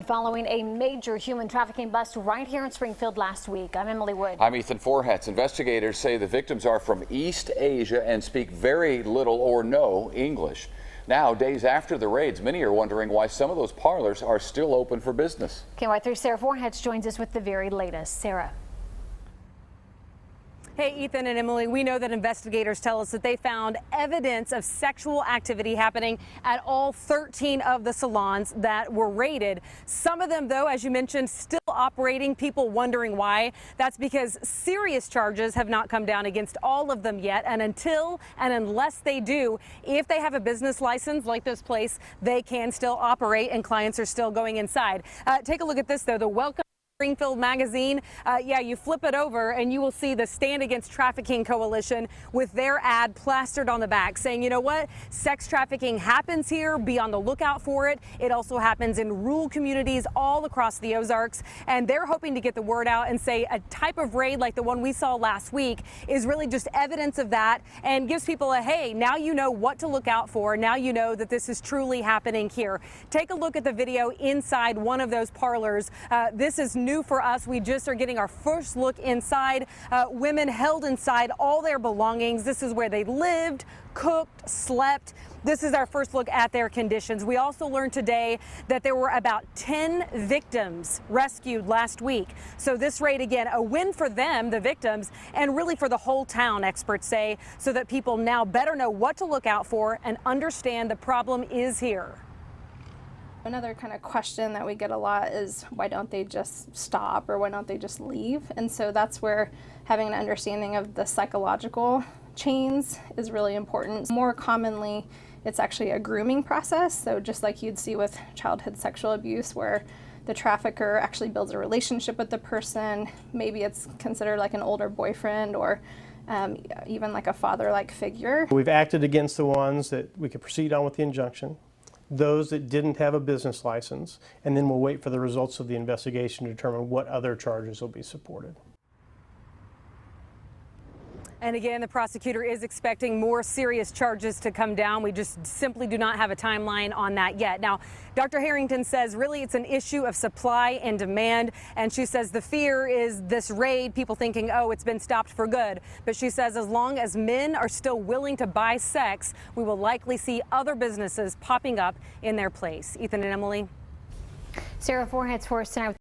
Following a major human trafficking bust right here in Springfield last week. I'm Emily Wood. I'm Ethan Forhetz. Investigators say the victims are from East Asia and speak very little or no English. Now, days after the raids, many are wondering why some of those parlors are still open for business. KY3's Sara Forhetz joins us with the very latest. Sarah. Hey, Ethan and Emily, we know that investigators tell us that they found evidence of sexual activity happening at all 13 of the salons that were raided. Some of them, though, as you mentioned, still operating, people wondering why. That's because serious charges have not come down against all of them yet. And until and unless they do, if they have a business license like this place, they can still operate and clients are still going inside. Take a look at this, though. The Welcome Springfield magazine. You flip it over and you will see the Stand Against Trafficking Coalition with their ad plastered on the back saying, you know what, sex trafficking happens here, be on the lookout for it. It also happens in rural communities all across the Ozarks, and they're hoping to get the word out and say a type of raid like the one we saw last week is really just evidence of that and gives people a, hey, now you know what to look out for. Now you know that this is truly happening here. Take a look at the video inside one of those parlors. This is new for us. We just are getting our first look inside. Women held inside all their belongings. This is where they lived, cooked, slept. This is our first look at their conditions. We also learned today that there were about 10 victims rescued last week. So this raid, again, a win for them, the victims, and really for the whole town, experts say, so that people now better know what to look out for and understand the problem is here. Another kind of question that we get a lot is why don't they just stop or why don't they just leave? And so that's where having an understanding of the psychological chains is really important. More commonly, it's actually a grooming process. So just like you'd see with childhood sexual abuse where the trafficker actually builds a relationship with the person. Maybe it's considered like an older boyfriend or even like a father-like figure. We've acted against the ones that we could proceed on with the injunction, those that didn't have a business license, and then we'll wait for the results of the investigation to determine what other charges will be supported. And again, the prosecutor is expecting more serious charges to come down. We just simply do not have a timeline on that yet. Now, Dr. Harrington says really it's an issue of supply and demand. And she says the fear is this raid, people thinking, oh, it's been stopped for good. But she says as long as men are still willing to buy sex, we will likely see other businesses popping up in their place. Ethan and Emily. Sara Forhetz for us tonight.